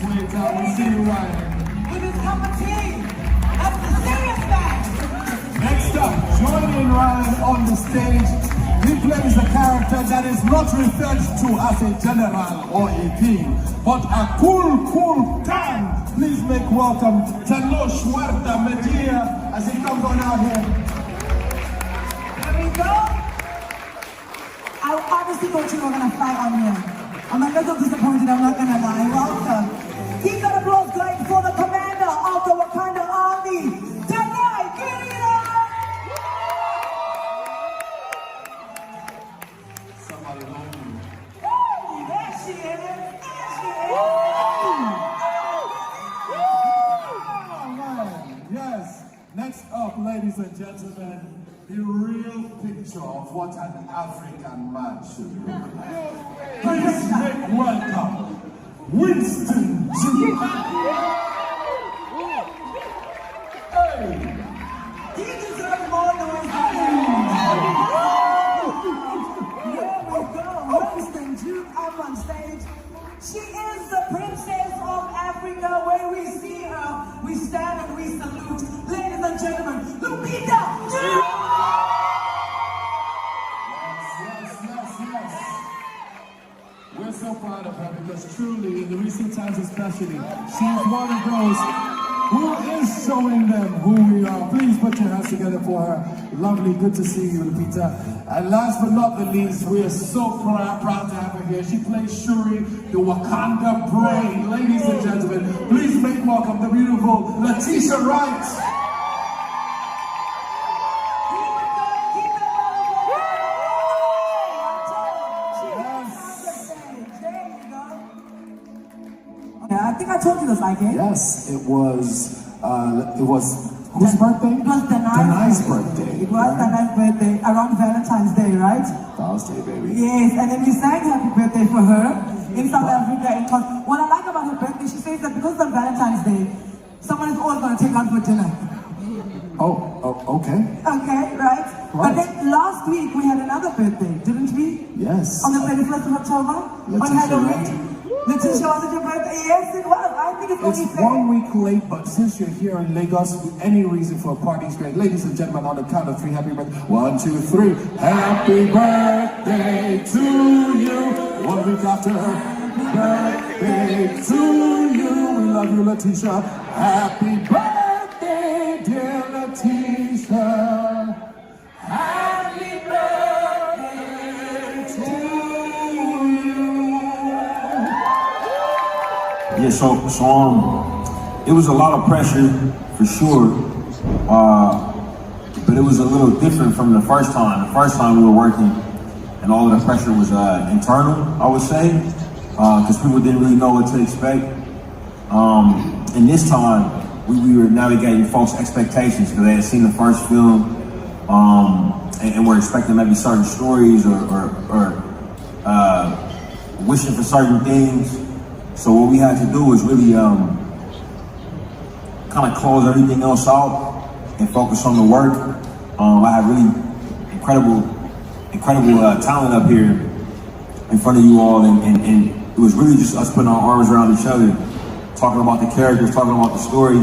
sweetheart. We see you, Ryan. With his cup of tea. That's the serious man. Next up, joining Ryan on the stage, he plays a character that is not referred to as a general or a king, but a cool tan. Please make welcome Tenoch Huerta Medea as he comes on out here. There we go. I honestly thought you were going to fly on here. I'm a little disappointed, I'm not going to lie. Welcome. Keep that applause going for the commander of the Wakanda Army, Danai Gurira. Somebody home. Hey, there she is. There she is. Oh, man. Yes. Next up, ladies and gentlemen, the real picture of what an African man should look like. Please make welcome Winston Duke. Hey! He deserves more noise. There we go. Winston Duke up on stage. She is the princess of Africa. When we see her, we stand and we salute. Ladies and gentlemen, Lupita Nyong'o. We're so proud of her because truly, in the recent times especially, she's one of those who is showing them who we are. Please put your hands together for her. Lovely, good to see you, Lupita. And last but not the least, we are so proud to have her here. She plays Shuri, the Wakanda brain. Ladies and gentlemen, please make welcome the beautiful Letitia Wright. I think I told you this, Ike. Yes, it was whose birthday? It was Danai's birthday. It was Danai's birthday, around Valentine's Day, right? Thursday, baby. Yes, and then we sang happy birthday for her in South Africa. What I like about her birthday, she says that because it's on Valentine's Day, someone is always going to take her out for dinner. Oh, okay. Okay, right? But then last week we had another birthday, didn't we? Yes. On the 31st of October? On Halloween? Letitia, was it your birthday? Yes, it was. I think it's only fair. 1 week late, but since you're here in Lagos, any reason for a party is great. Ladies and gentlemen, on the count of 3, happy birthday. 1, 2, 3. Happy birthday to you. 1 week after, birthday to you. We love you, Letitia. Happy birthday, dear Letitia. Happy birthday to you. Yeah, so it was a lot of pressure for sure, but it was a little different from the first time. The first time we were working, and all of the pressure was internal, I would say, because people didn't really know what to expect. And this time, we were navigating folks' expectations because they had seen the first film, and were expecting maybe certain stories or wishing for certain things. So what we had to do was really kind of close everything else out and focus on the work. I have really incredible talent up here in front of you all, and it was really just us putting our arms around each other, talking about the characters, talking about the story,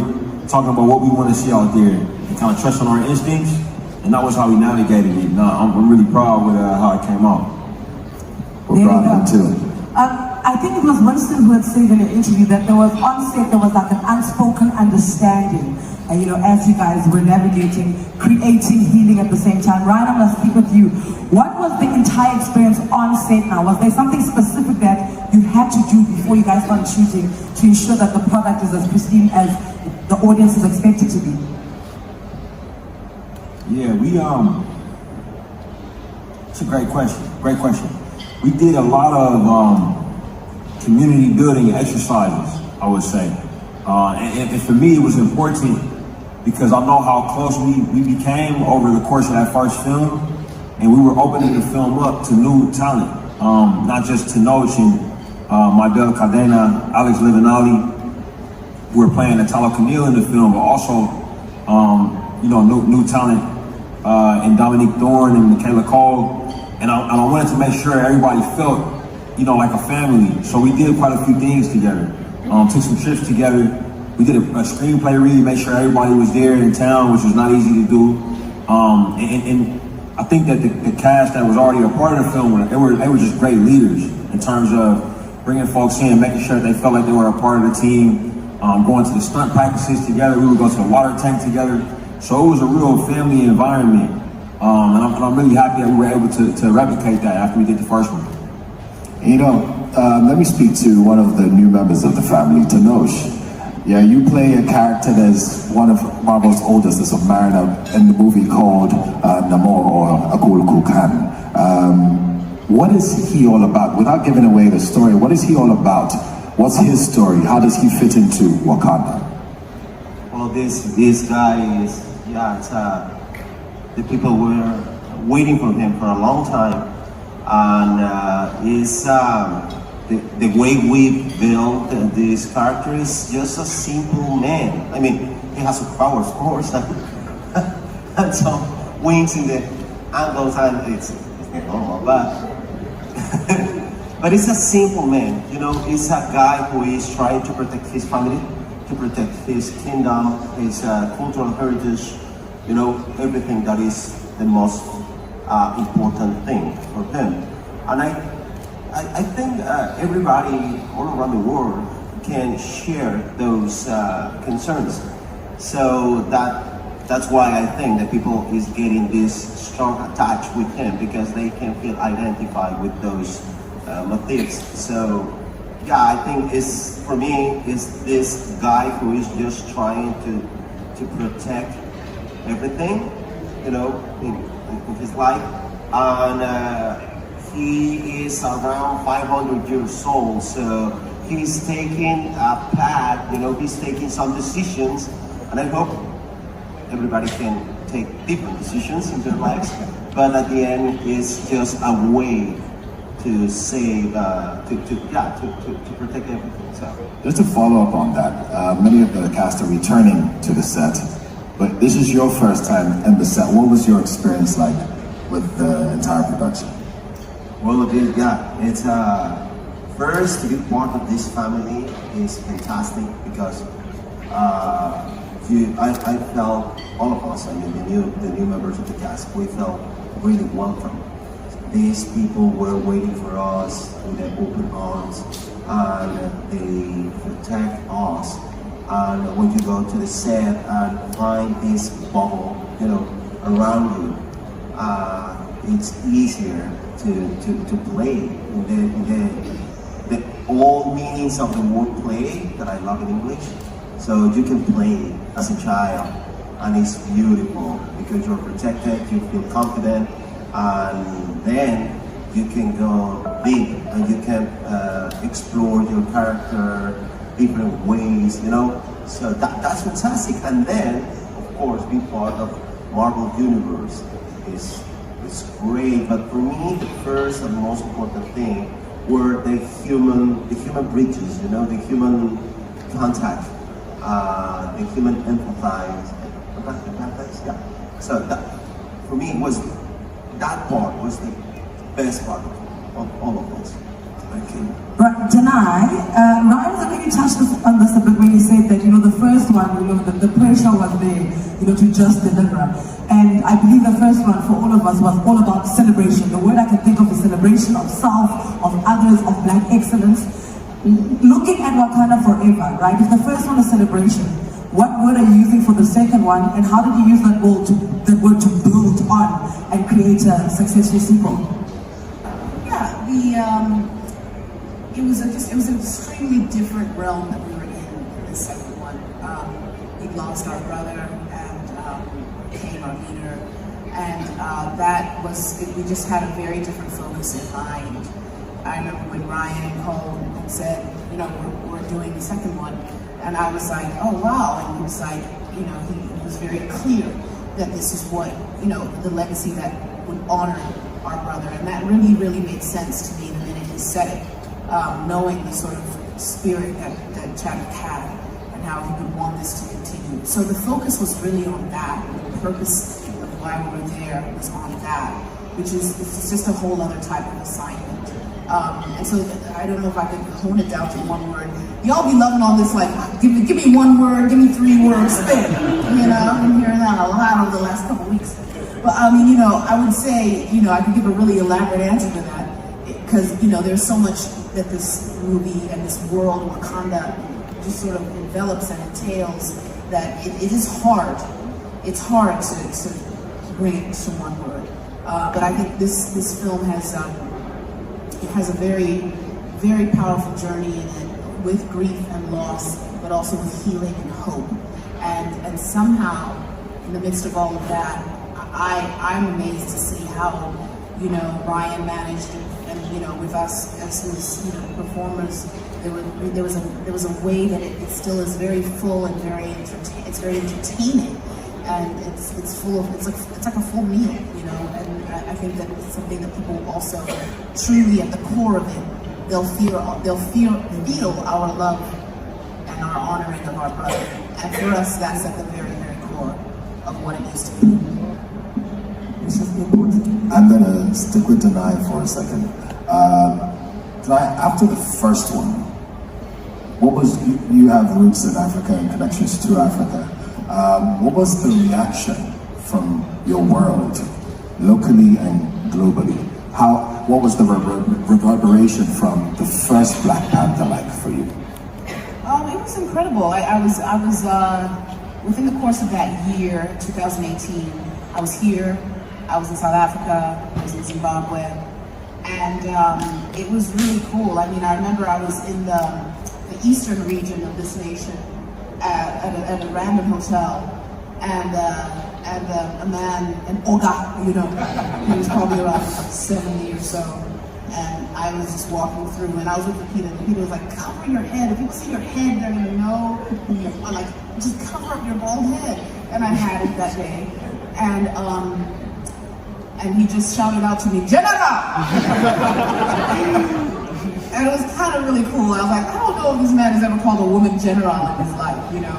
talking about what we want to see out there, and kind of trusting our instincts, and that was how we navigated it. I'm really proud with how it came out. We're proud of it too. I think it was Winston who had said in an interview that there was on set, there was like an unspoken understanding, as you guys were navigating, creating, healing at the same time. Ryan, I'm gonna speak with you. What was the entire experience on set now? Was there something specific that you had to do before you guys started shooting to ensure that the product is as pristine as the audience is expected to be? Yeah, it's a great question. We did a lot of community building exercises, I would say. And for me, it was important because I know how close we became over the course of that first film. And we were opening the film up to new talent, not just Tenoch and Mabel Cadena, Alex Livinali, who were playing Italo Camille in the film, but also, new talent in Dominique Thorne and Michaela Cole. And I wanted to make sure everybody felt, like a family. So we did quite a few things together. took some trips together. We did a screenplay read, made sure everybody was there in town, which was not easy to do. And I think that the cast that was already a part of the film, they were just great leaders in terms of bringing folks in, making sure they felt like they were a part of the team, going to the stunt practices together. We would go to the water tank together. So it was a real family environment. And I'm really happy that we were able to replicate that after we did the first one. You know, let me speak to one of the new members of the family, Tenoch. Yeah, you play a character that's one of Marvel's oldest, a submariner, in the movie called Namor or Akul Kukan. What is he all about? Without giving away the story, what is he all about? What's his story? How does he fit into Wakanda? Well, this guy is, the people were waiting for him for a long time, and the way we build this character is just a simple man. I mean, he has powers, of course, and some wings in the angles, and it's not normal, but it's a simple man. You know, it's a guy who is trying to protect his family, to protect his kingdom, his cultural heritage, you know, everything that is the most important thing for him. And I think everybody all around the world can share those concerns. So that's why I think that people is getting this strong attach with him, because they can feel identified with those motifs. So yeah, I think for me is this guy who is just trying to protect everything, you know, in his life, and he is around 500 years old, so he's taking a path, you know, he's taking some decisions, and I hope everybody can take different decisions in their lives, but at the end, it's just a way to save, to protect everything. So. Just to follow up on that, many of the cast are returning to the set, but this is your first time in the set. What was your experience like with the entire production? Well, it's first to be part of this family is fantastic, because I felt, all of us, I mean the new members of the cast, we felt really welcome. These people were waiting for us with their open arms, and they protect us. And when you go to the set and find this bubble, you know, around you, it's easier to play in the all meanings of the word play that I love in English. So you can play as a child, and it's beautiful because you're protected, you feel confident, and then you can go big and you can explore your character different ways, you know. So that's fantastic. And then, of course, be part of Marvel Universe is great. But for me, the first and most important thing were the human bridges, you know, the human contact, the human empathize, yeah. So that, for me, that part was the best part of all of us. Thank you. Right, Danai, Ryan already touched on this a bit when he said that, you know, the first one, you know, the pressure was there, you know, to just deliver. And I believe the first one for all of us was all about celebration. The word I can think of is celebration of self, of others, of Black excellence. Looking at Wakanda Forever, right? If the first one is celebration, what word are you using for the second one, and how did you use that word to build on and create a successful sequel? Yeah, it was an extremely different realm that we were in the second one. We lost our brother and became our leader, and we just had a very different focus in mind. I remember when Ryan called and said, you know, we're doing the second one, and I was like, oh wow, and he was like, you know, he was very clear that this is what, you know, the legacy that would honor our brother, and that really, really made sense to me the minute he said it. Knowing the sort of spirit that Chadwick had and how he would want this to continue. So the focus was really on that. The purpose of why we were there was on that, which is it's just a whole other type of assignment. And so I don't know if I could hone it down to one word. Y'all be loving all this, like, give me one word, give me 3 words, spit. You know, I've been hearing that a lot over the last couple weeks. But I mean, you know, I would say, you know, I could give a really elaborate answer to that. Because, you know, there's so much that this movie and this world, Wakanda, just sort of envelops and entails that it is hard. It's hard to bring it to one word. But I think this film has a very, very powerful journey in it, with grief and loss, but also with healing and hope. And somehow, in the midst of all of that, I'm amazed to see how, you know, Ryan managed, and you know, with us as his, you know, performers, there was a way that it still is very full and very entertaining, and it's full of it's like a full meal, you know. And I think that it's something that people also truly at the core of it, they'll feel our love and our honoring of our brother, and for us that's at the very, very core of what it used to be. I'm gonna stick with Danai for a second. Danai, after the first one, what was you have roots in Africa and connections to Africa? What was the reaction from your world, locally and globally? What was the reverberation from the first Black Panther like for you? It was incredible. I was within the course of that year, 2018. I was here. I was in South Africa, I was in Zimbabwe, and it was really cool. I mean, I remember I was in the eastern region of this nation at a random hotel, and a man, an Oga, you know, he was probably around 70 or so, and I was just walking through, and I was with Lupita, and Lupita was like, cover your head. If people see your head, they're gonna know. I'm like, just cover up your bald head. And I had it that day, and he just shouted out to me, General! And it was kind of really cool. I was like, I don't know if this man has ever called a woman general in his life, you know.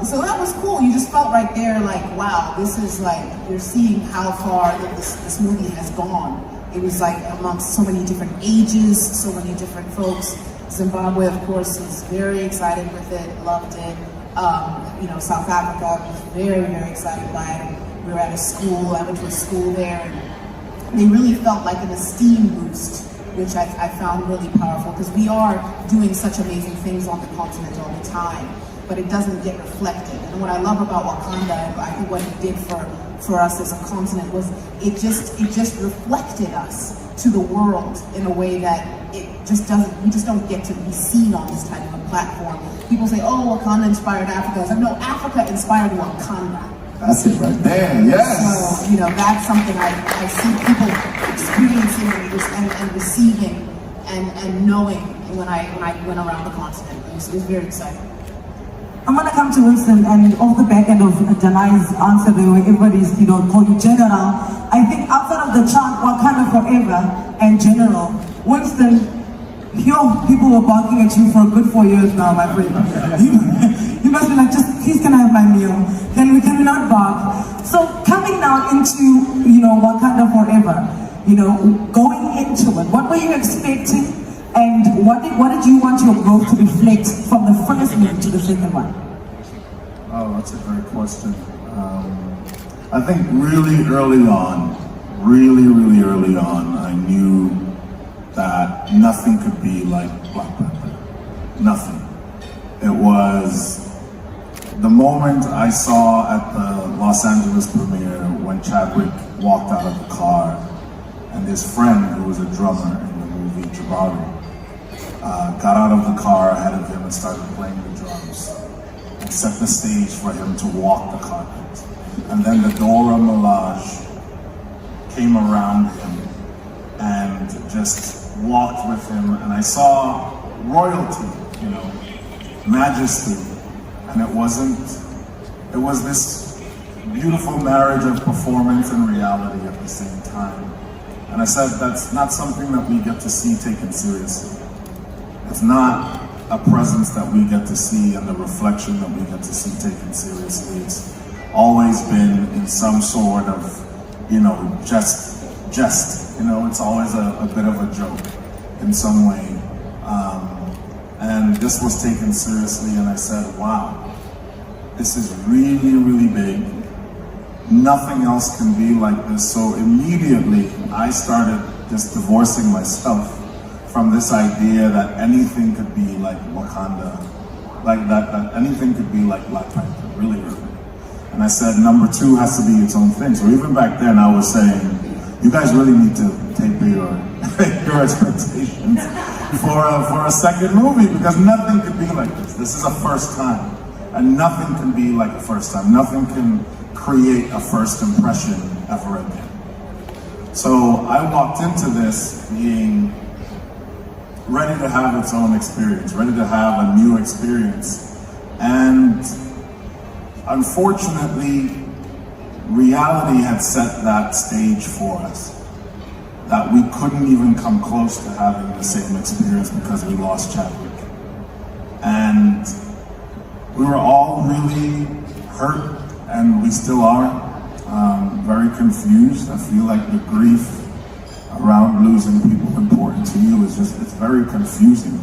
So that was cool. You just felt right there like, wow, this is like, you're seeing how far that this movie has gone. It was like amongst so many different ages, so many different folks. Zimbabwe, of course, was very excited with it, loved it. You know, South Africa was very, very excited by it. We were at a school, I went to a school there, and they really felt like an esteem boost, which I found really powerful, because we are doing such amazing things on the continent all the time, but it doesn't get reflected. And what I love about Wakanda, and I think what it did for us as a continent, was it just reflected us to the world in a way that we just don't get to be seen on this type of a platform. People say, oh, Wakanda inspired Africa. I was like, no, Africa inspired Wakanda. That's it right there, yes! So, you know, that's something I see people experiencing and receiving and knowing when I went around the continent. It was very exciting. I'm gonna come to Winston, and off the back end of Danai's answer there, where everybody's, you know, call you General. I think outside of the chant Wakanda Forever and General, Winston, people were barking at you for a good 4 years now, my friend. You must be like, just please can I have my meal? Can we not bark? So coming now into, you know, Wakanda Forever, you know, going into it, what were you expecting? And what did you want your growth to reflect from the first movie to the second one? Oh, that's a great question. I think really early on, I knew that nothing could be like Black Panther. Nothing. It was the moment I saw at the Los Angeles premiere when Chadwick walked out of the car and his friend, who was a drummer in the movie, Jabari, got out of the car ahead of him and started playing the drums and set the stage for him to walk the carpet. And then the Dora Milaje came around him and just walked with him, and I saw royalty, you know, majesty, and it was this beautiful marriage of performance and reality at the same time. And I said, that's not something that we get to see taken seriously. It's not a presence that we get to see and the reflection that we get to see taken seriously. It's always been in some sort of, you know, just You know, it's always a bit of a joke in some way. And this was taken seriously, and I said, wow, this is really, really big. Nothing else can be like this. So immediately I started just divorcing myself from this idea that anything could be like Wakanda, like that anything could be like Black Panther, really early. And I said, number 2 has to be its own thing. So even back then I was saying, you guys really need to taper your expectations for a second movie, because nothing could be like this. This is a first time, and nothing can be like a first time. Nothing can create a first impression ever again. So I walked into this being ready to have its own experience, ready to have a new experience. And unfortunately, reality had set that stage for us, that we couldn't even come close to having the same experience because we lost Chadwick. And we were all really hurt, and we still are, very confused. I feel like the grief around losing people important to you is just, it's very confusing.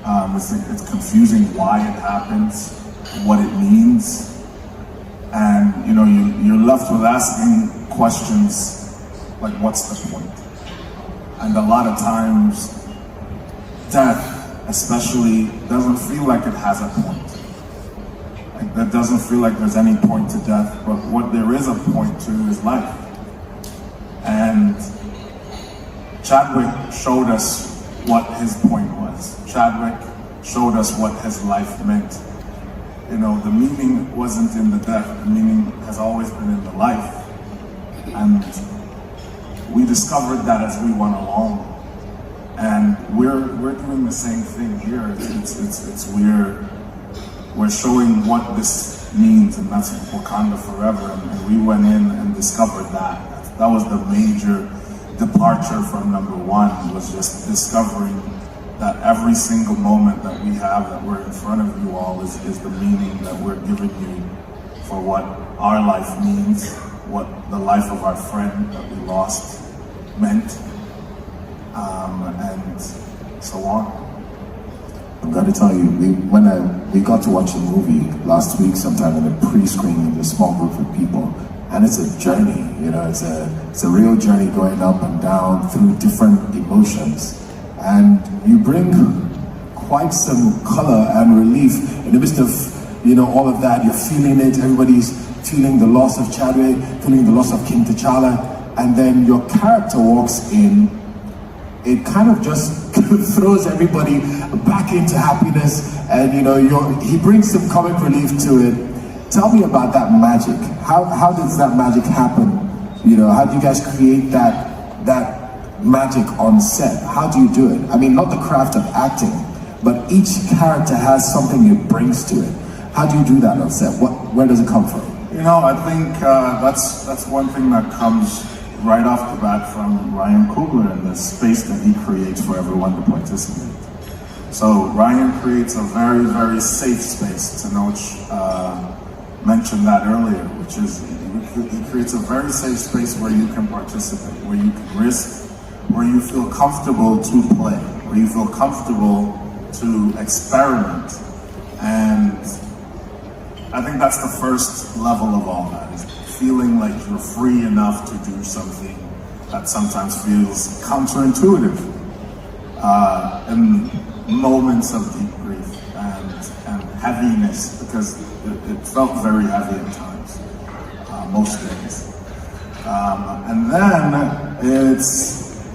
It's confusing why it happens, what it means. And you know, you're left with asking questions like, what's the point? And a lot of times, death especially doesn't feel like it has a point. Like, that doesn't feel like there's any point to death, but what there is a point to is life. And Chadwick showed us what his point was. Chadwick showed us what his life meant. You know, the meaning wasn't in the death, the meaning has always been in the life. And we discovered that as we went along. And we're doing the same thing here. We're showing what this means, and that's Wakanda Forever. And we went in and discovered that. That was the major departure from number 1, was just discovering that every single moment that we have, that we're in front of you all, is the meaning that we're giving you for what our life means, what the life of our friend that we lost meant, and so on. I'm going to tell you, we got to watch a movie last week sometime in a pre-screening with a small group of people, and it's a journey, you know, it's a real journey going up and down through different emotions. And you bring quite some color and relief in the midst of, you know, all of that. You're feeling it, everybody's feeling the loss of Chadwick, feeling the loss of King T'Challa, and then your character walks in. It kind of just throws everybody back into happiness, and you know, he brings some comic relief to it. Tell me about that magic. How does that magic happen? You know, how do you guys create that magic on set? How do you do it? I mean, not the craft of acting, but each character has something it brings to it. How do you do that on set? Where does it come from? You know, I think that's one thing that comes right off the bat from Ryan Coogler and the space that he creates for everyone to participate. So Ryan creates a very, very safe space. Tenoch mentioned that earlier, which is he creates a very safe space where you can participate, where you can risk, where you feel comfortable to play, where you feel comfortable to experiment. And I think that's the first level of all that, is feeling like you're free enough to do something that sometimes feels counterintuitive in moments of deep grief and heaviness, because it felt very heavy at times, most days. And then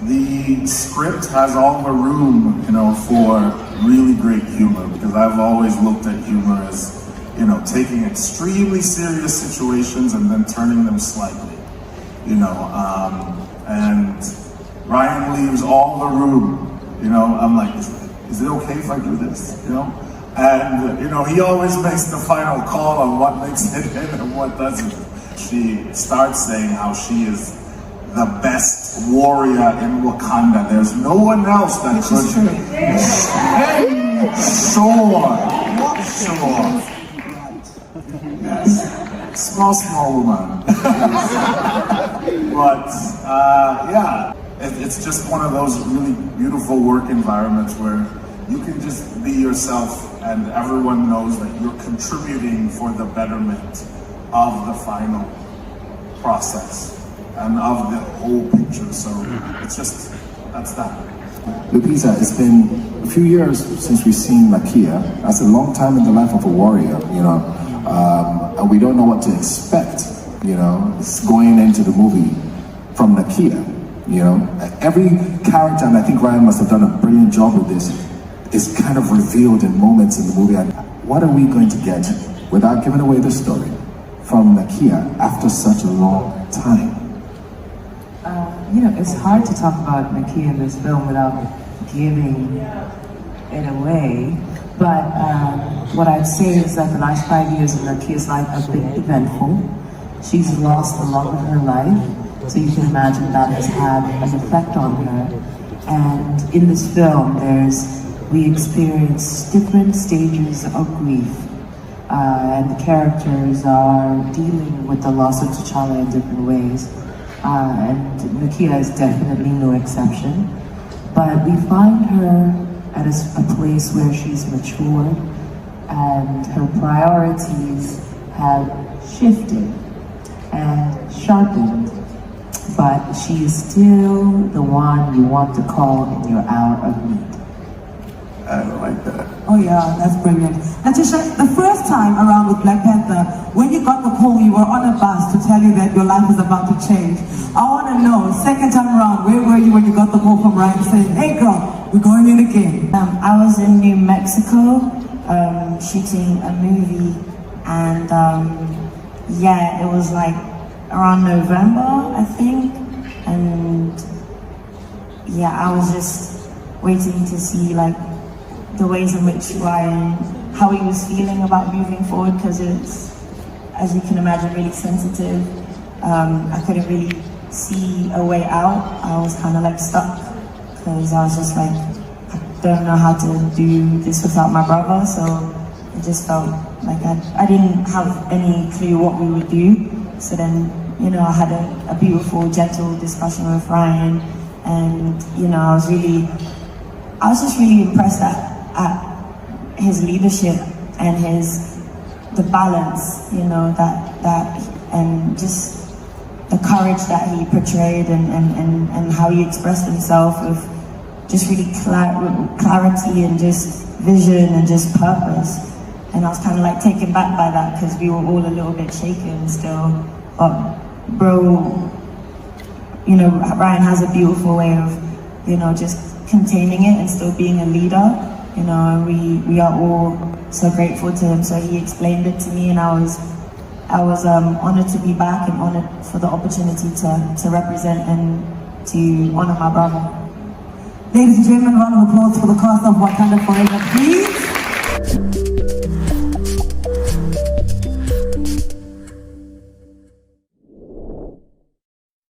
the script has all the room, you know, for really great humor, because I've always looked at humor as, you know, taking extremely serious situations and then turning them slightly, you know, and Ryan leaves all the room, you know. I'm like, is it okay if I do this, you know? And, you know, he always makes the final call on what makes it in and what doesn't. She starts saying how she is the best warrior in Wakanda. There's no one else that could. Hey, sure. Yes. Small woman. But, yeah. it's just one of those really beautiful work environments where you can just be yourself and everyone knows that you're contributing for the betterment of the final process and of the whole picture. So it's just, that's that. Lupita, it's been a few years since we've seen Nakia. That's a long time in the life of a warrior, you know, and we don't know what to expect, you know, it's going into the movie from Nakia, you know. Every character, and I think Ryan must have done a brilliant job with this, is kind of revealed in moments in the movie. And what are we going to get, without giving away the story, from Nakia after such a long time? You know, it's hard to talk about Nakia in this film without giving it away. But what I'd say is that the last 5 years of Nakia's life have been eventful. She's lost the love of her life, so you can imagine that has had an effect on her. And in this film, we experience different stages of grief. And the characters are dealing with the loss of T'Challa in different ways. And Nakia is definitely no exception. But we find her at a place where she's matured and her priorities have shifted and sharpened. But she is still the one you want to call in your hour of need. I don't like that. Oh yeah, that's brilliant. Letitia, the first time around with Black Panther, when you got the call, you were on a bus to tell you that your life is about to change. I want to know, second time around, where were you when you got the call from Ryan saying, hey girl, we're going in again? I was in New Mexico shooting a movie, and yeah, it was like around November, I think, and yeah, I was just waiting to see like the ways in which Ryan, how he was feeling about moving forward, because it's, as you can imagine, really sensitive. I couldn't really see a way out. I was kind of like stuck, because I was just like, I don't know how to do this without my brother, so it just felt like I didn't have any clue what we would do. So then, you know, I had a beautiful, gentle discussion with Ryan, and, you know, I was just really impressed at his leadership and the balance, you know, that and just the courage that he portrayed and how he expressed himself with just really clarity and just vision and just purpose. And I was kind of like taken back by that, because we were all a little bit shaken still. But bro, you know, Ryan has a beautiful way of, you know, just containing it and still being a leader. You know, and we are all so grateful to him. So he explained it to me, and I was honored to be back and honored for the opportunity to represent and to honor my brother. Ladies and gentlemen, round of applause for the cast of Wakanda Forever, please.